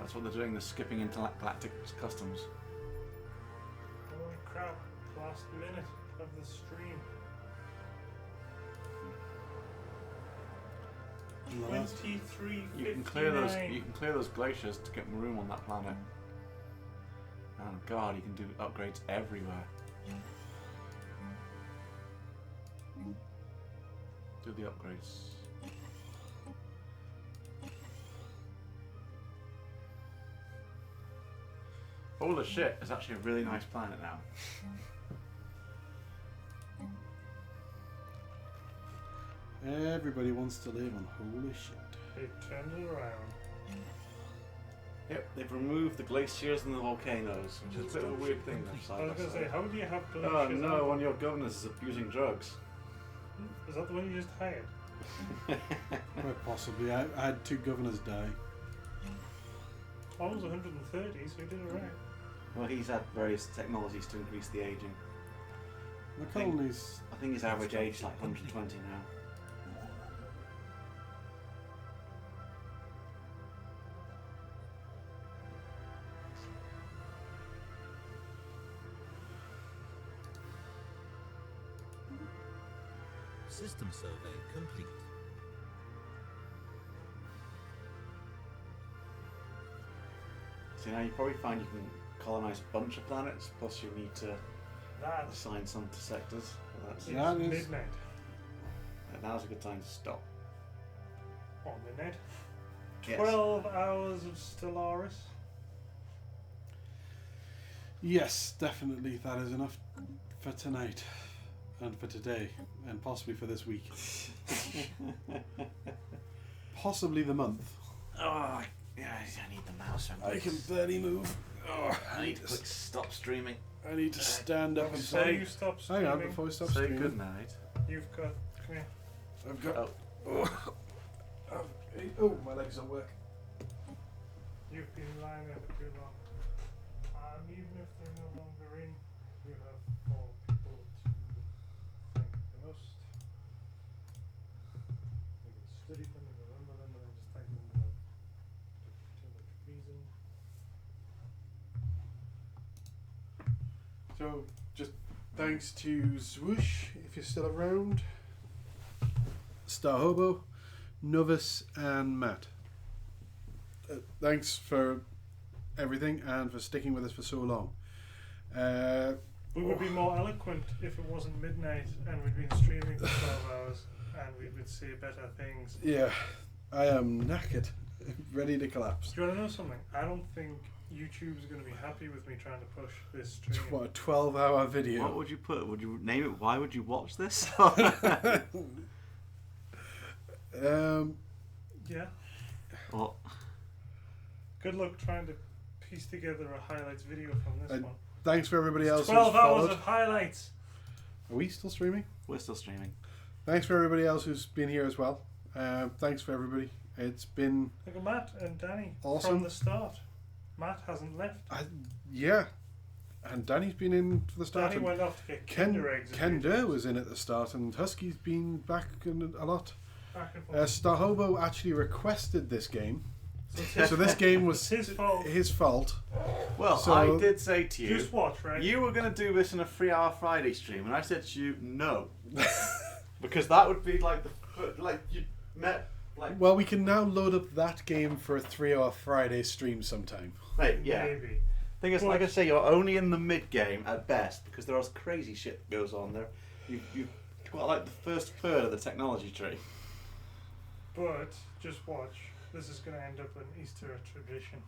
That's what they're doing. They're skipping intergalactic customs. Holy crap! Last minute of the stream. 23:59. You can clear those glaciers to get room on that planet. Oh god, you can do upgrades everywhere. Do the upgrades. Holy shit, it's actually a really nice planet now. Everybody wants to live on holy shit. It turned it around. Yep, they've removed the glaciers and the volcanoes, which is a bit of a weird thing. I was going to say, how do you have glaciers? Oh no, one of your governors is abusing drugs. Is that the one you just hired? Quite possibly. I had 2 governors die. I was 130, so he did it right. Well, he's had various technologies to increase the aging. The colonies. I think his average age is like 120 now. System survey complete. So now you probably find you can colonize a bunch of planets, plus you need to assign some to sectors. That's midnight. Now's a good time to stop. What, midnight? Yes. 12 hours of Stellaris. Yes, definitely. That is enough for tonight. And for today. And possibly for this week. Possibly the month. Oh, yeah, I need the mouse. I can barely move. Oh, I need to click stop streaming. I need to stand up and Before say. you stop Hang streaming, on, before we stop Say streaming. good night. you've got... Come here. I've got. Oh. My legs don't work. You've been lying there for too long. Even if they're no longer in, you have more people to thank the most. You can study them and remember them and then just thank them without too much reason. So, just thanks to Swoosh, if you're still around, Star Hobo, Novus, and Matt. Thanks for everything and for sticking with us for so long. We would be more eloquent if it wasn't midnight and we'd been streaming for 12 hours and we would say better things. Yeah, I am knackered, ready to collapse. Do you want to know something? I don't think YouTube's going to be happy with me trying to push this stream. What, a 12-hour video? What would you put? Would you name it? Why would you watch this? Yeah. What? Good luck trying to piece together a highlights video from this one. Thanks for everybody else 12 who's hours followed. of highlights. Are we still streaming? We're still streaming. Thanks for everybody else who's been here as well. Thanks for everybody. It's been Look at Matt and Danny awesome. from the start. Matt hasn't left. Yeah, and Danny's been in for the start. Danny and went off to get Kinder eggs. Ken Durr was in at the start, and Husky's been back in a lot. Back and forth. Star Hobo actually requested this game, So so this game was it's his fault. His fault. Well, So- I did say to you, Just watch, right? you were going to do this in a 3-hour Friday stream, and I said to you, no, because that would be like you met like. Well, we can now load up that game for a 3-hour Friday stream sometime. Right, yeah. Maybe. Thing is, like I say, you're only in the mid game at best because there is crazy shit that goes on there. You've got like the first third of the technology tree. But just watch. This is going to end up an Easter tradition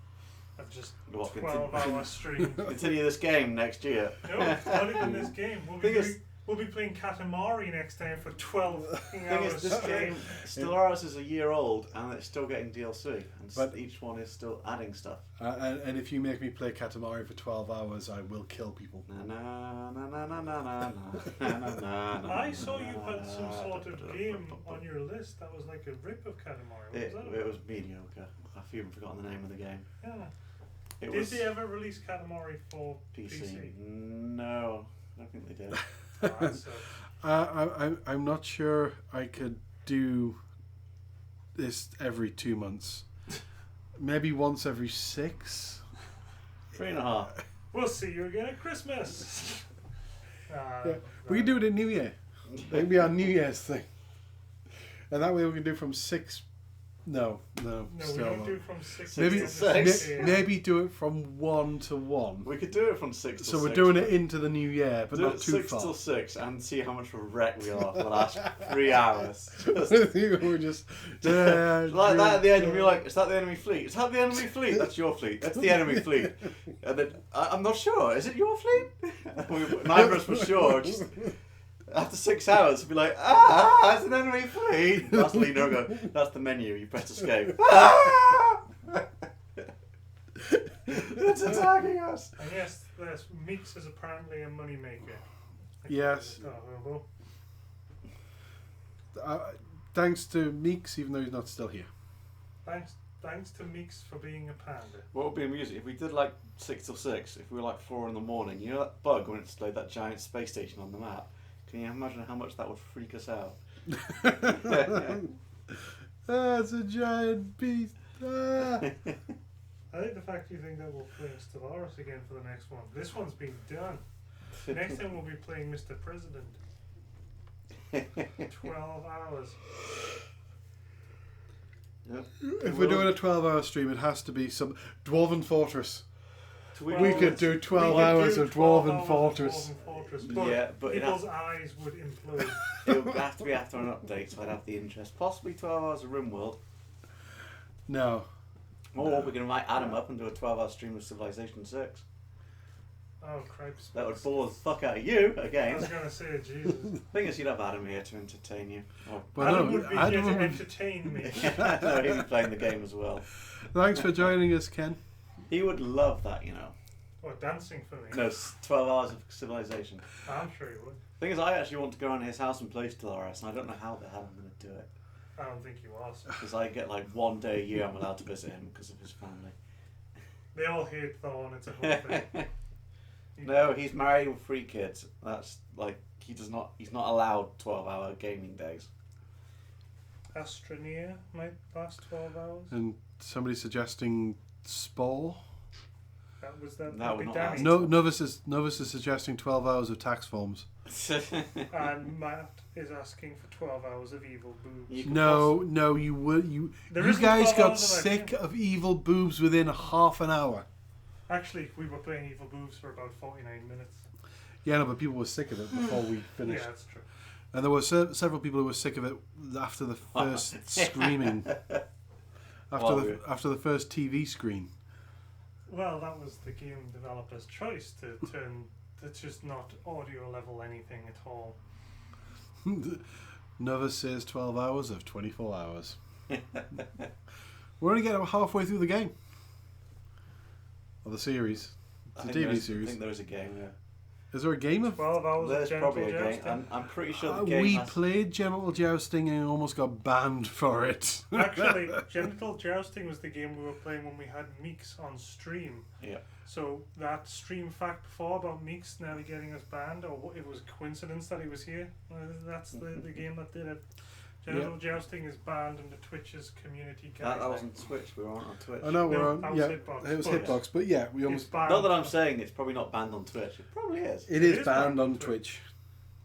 of just What, 12-hour streams. Continue this game next year. No, not even this game. Thing is- We'll be playing Katamari next time for 12 Thing hours is, this straight. game, Stellaris is a year old and it's still getting DLC, and But- each one is still adding stuff. And if you make me play Katamari for 12 hours, I will kill people. Na na na na na na na na na na. I saw you had some sort of game on your list that was like a rip of Katamari. What was that It about? was mediocre. I've even forgotten the name of the game. Yeah. It Did was they ever release Katamari for PC? No, I don't think they did. Alright, so I'm not sure I could do this every 2 months. maybe once every 6. 3.5. We'll see you again at Christmas. Yeah. We can do it in New Year. Maybe our New Year's thing. And that way we can do from 6. No, No, we still don't not. do from 6 Maybe, to 6. maybe do it from 1 to 1. We could do it from 6 till So 6. we're doing it into the New Year, but do not it too 6 far. till 6 and see how much of a wreck we are for the last 3 hours. Just We're just like that at the end, and we're like, "Is that the enemy fleet? Is that the enemy fleet? That's your fleet. That's the enemy fleet." And then I'm not sure. Is it your fleet? Neither of us were sure. Just after 6 hours, we'd be like, "It's an enemy fleet." That's the leader. Go. That's the menu. You press escape. It's attacking us. And yes, Meeks is apparently a moneymaker. Yes. Thanks to Meeks, even though he's not still here. Thanks to Meeks for being a panda. What would be amusing if we did like 6 till 6? If we were like 4 in the morning, you know that bug when it displayed that giant space station on the map? Can you imagine how much that would freak us out? It's a giant beast. I think the fact you think that we'll play Stellaris again for the next one. This one's been done. Next time we'll be playing Mr. President. 12 hours. Yep. If we're doing a 12-hour stream, it has to be some Dwarven Fortress. We Well, could do 12 we could hours do of 12 Dwarven hours of Fortress. Dwarven Fortress, but Yeah, but it'd people's eyes would implode. It would have to be after an update, so I'd have the interest. Possibly 12 hours of RimWorld. No. Or we can invite Adam up and do a 12-hour stream of Civilization 6. Oh, cripes. That would bore the fuck out of you I again. was going to say, Jesus. Thing is, you'd have Adam here to entertain you. Oh, Well, Adam no, would be Adam here to would- entertain me. no, he'd be playing the game as well. Thanks for joining us, Ken. He would love that, you know. Or dancing for me. No, 12 hours of Civilization. I'm sure he would. Thing is, I actually want to go around his house and play Stellaris, and I don't know how the hell I'm going to do it. I don't think he was. Because I get like 1 day a year I'm allowed to visit him because of his family. They all hate Thor and it's a whole thing. No, he's married with 3 kids. That's like he's not allowed 12-hour gaming days. Astroneer might last 12 hours. And somebody suggesting Spall. That was that. That would would be not Danny. Novus is suggesting 12 hours of tax forms. And Matt is asking for 12 hours of evil boobs. You could No, you There isn't guys 12 got hours of that sick game. of evil boobs within half an hour. Actually, we were playing evil boobs for about 49 minutes. Yeah, no, but people were sick of it before we Yeah, finished. that's true. And there were several people who were sick of it after the first screaming. After the first TV screen. Well, that was the game developer's choice to turn. It's just not audio level anything at all. Novus says 12 hours of 24 hours. We're only getting halfway through the game. Or the series. It's a TV I series. think there is a game, yeah. Is there a game of... 12 hours There's of probably genital a game. jousting. I'm pretty sure the game we has... played genital jousting and almost got banned for it. Actually, genital jousting was the game we were playing when we had Meeks on stream. Yeah. So that stream fact before about Meeks nearly getting us banned, or it was coincidence that he was here. That's the game that did it. Genital jousting is banned under Twitch's community guidelines. That wasn't Twitch. We weren't on Twitch. I know we're No, on... that was Yeah, Hitbox, it was but- Hitbox. But yeah, we It's almost... banned. Not that I'm saying it's probably not banned on Twitch. It probably is. It It is is banned banned on on Twitch.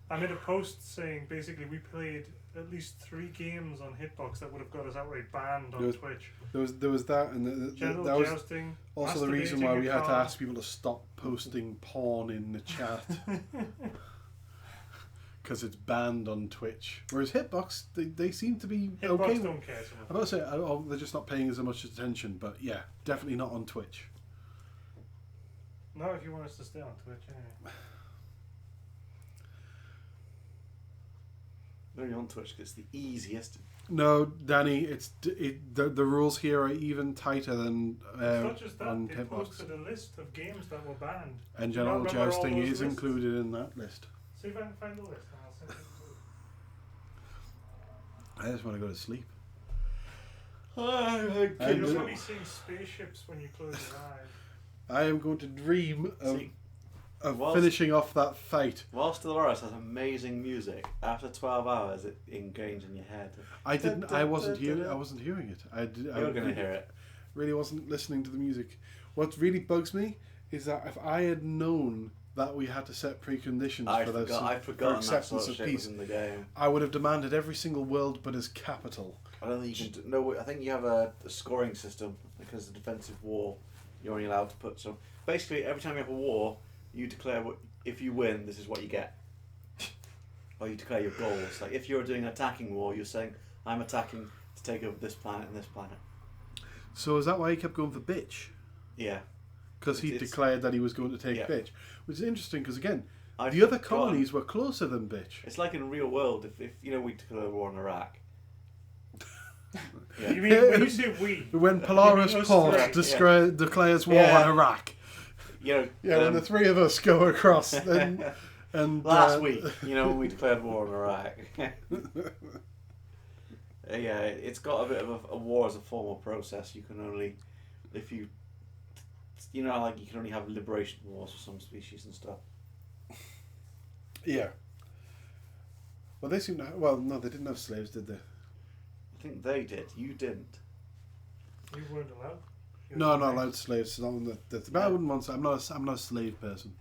I made a post saying basically we played at least 3 games on Hitbox that would have got us outright banned on There was- Twitch. There was that, and Genital that was jousting. also the reason why masturbating we a had to car. ask people to stop posting porn in the chat. Because it's banned on Twitch. Whereas Hitbox, they seem to be Hitbox okay with... don't care so much. I'm not saying they're just not paying as much attention, but yeah, definitely not on Twitch. No, if you want us to stay on Twitch, anyway. Very on Twitch 'cause it's the easiest. No, Danny, the rules here are even tighter than It's not just that, on they Hitbox. posted a list of games that were banned. And Do you not genital remember all jousting those is lists? included in that list. See if I can find the list and I'll send it to you. I just want to go to sleep. You'll And- probably seeing spaceships when you close your eyes. I am going to dream See, of whilst- finishing off that fight. whilst Stellaris has amazing music, after 12 hours it ingrains in your head. I wasn't hearing it. You're going to hear it. Really wasn't listening to the music. What really bugs me is that if I had known that we had to set preconditions I'd for forgotten that acceptance sort of of shit peace, was in the game. I would have demanded every single world but as capital. I don't think you can. No, I think you have a scoring system because the defensive war, you're only allowed to put some. Basically, every time you have a war, you declare what if you win, this is what you get. Or you declare your goals. Like if you're doing an attacking war, you're saying I'm attacking to take over this planet and this planet. So is that why he kept going for bitch? Yeah. Because he declared that he was going to take bitch, which is interesting because again, the other colonies were closer than bitch. It's like in the real world. If you know we declare war on Iraq. Yeah. You mean when you say we? When Polaris Port declares war on Iraq. You know, when the three of us go across, then, and last week, when we declared war on Iraq. Yeah, it's got a bit of a war as a formal process. You can only, if you, like you can only have liberation wars for some species and stuff. Yeah. Well, they seem to. Well, no, they didn't have slaves, did they? I think they did. You didn't. You weren't allowed. No, I'm not allowed slaves. So I wouldn't want. I'm not a slave person.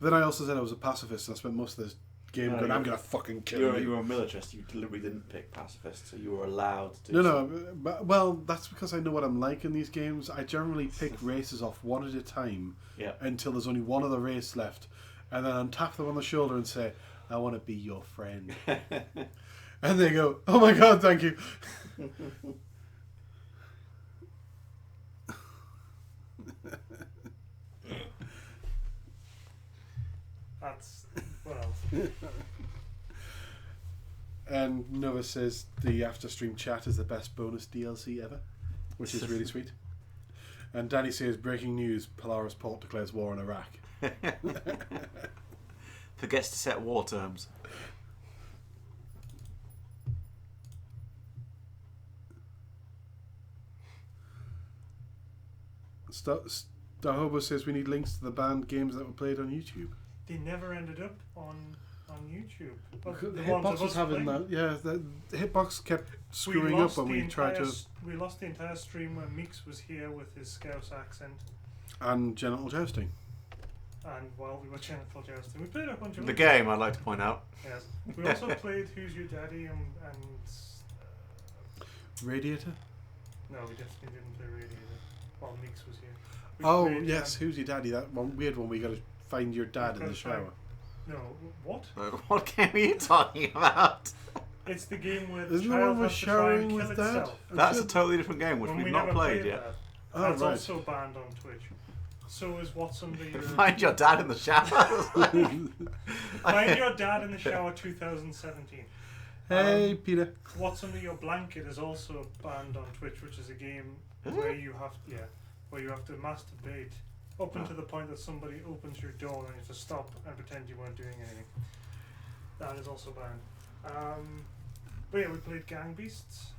But then I also said I was a pacifist, and I spent most of this game going, I'm gonna fucking kill you. You were a militarist. You deliberately didn't pick pacifist, so you were allowed to. No, well, that's because I know what I'm like in these games. I generally pick races off one at a time, until there's only one other race left, and then untap them on the shoulder and say, "I want to be your friend," and they go, "Oh my god, thank you." That's well. And Nova says the after stream chat is the best bonus DLC ever, which is really sweet. And Danny says breaking news: Polaris Port declares war on Iraq. Forgets to set war terms. Stahobo says we need links to the banned games that were played on YouTube. They never ended up on YouTube. The Hitbox was having that. Yeah, the Hitbox kept screwing up when we tried to. We lost the entire stream when Meeks was here with his Scouse accent. And genital jousting. And while we were genital jousting, we played a bunch of the game. I'd like to point out. Yes, we also played Who's Your Daddy and Radiator. No, we definitely didn't play Radiator while Meeks was here. We played, Who's Your Daddy? That one weird one. We got to find your dad in the shower. No, what? What game are you talking about? It's the game where the Isn't the child one has to with try and showering kill with dad? itself. That's a totally different game, which we've not played yet. That's also banned on Twitch. So is What's Under Your... Find your dad in the shower. Find Your Dad in the Shower 2017. Hey, Peter. What's Under Your Blanket is also banned on Twitch, which is a game where you have to masturbate up until the point that somebody opens your door and you have to stop and pretend you weren't doing anything. That is also banned. But yeah, we played Gang Beasts,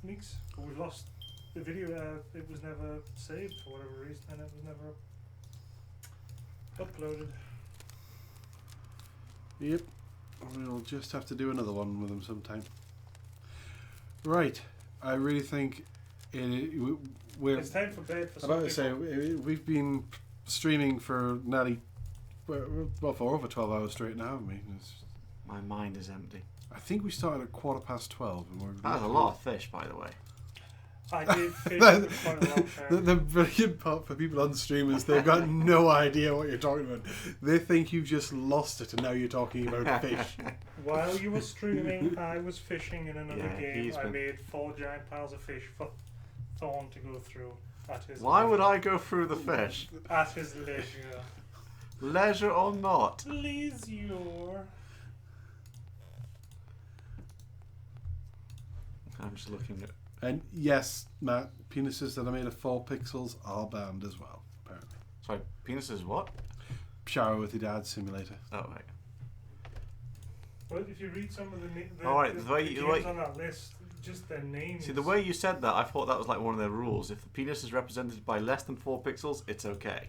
Meeks, but we lost the video. It was never saved for whatever reason, and it was never uploaded. Yep. We'll just have to do another one with them sometime. Right. I really think it's time for bed for some about to people. say, we've been streaming for nearly, well, for over 12 hours straight now, haven't we? My mind is empty. I think we started at 12:15. And That was a lot of fish, by the way. I did fish for quite a long time. The brilliant part for people on stream is they've got no idea what you're talking about. They think you've just lost it and now you're talking about fish. While you were streaming, I was fishing in another game. I made 4 giant piles of fish for Thorn to go through at his Why leisure. would I go through the fish? At his leisure. Leisure or not? Leisure. I'm just looking at... And yes, Matt, penises that are made of 4 pixels are banned as well, apparently. Sorry, penis is what? Shower with your dad simulator. Oh, right. Well, if you read some of the games on that list, just their names. See, the way you said that, I thought that was like one of their rules. If the penis is represented by less than 4 pixels, it's okay.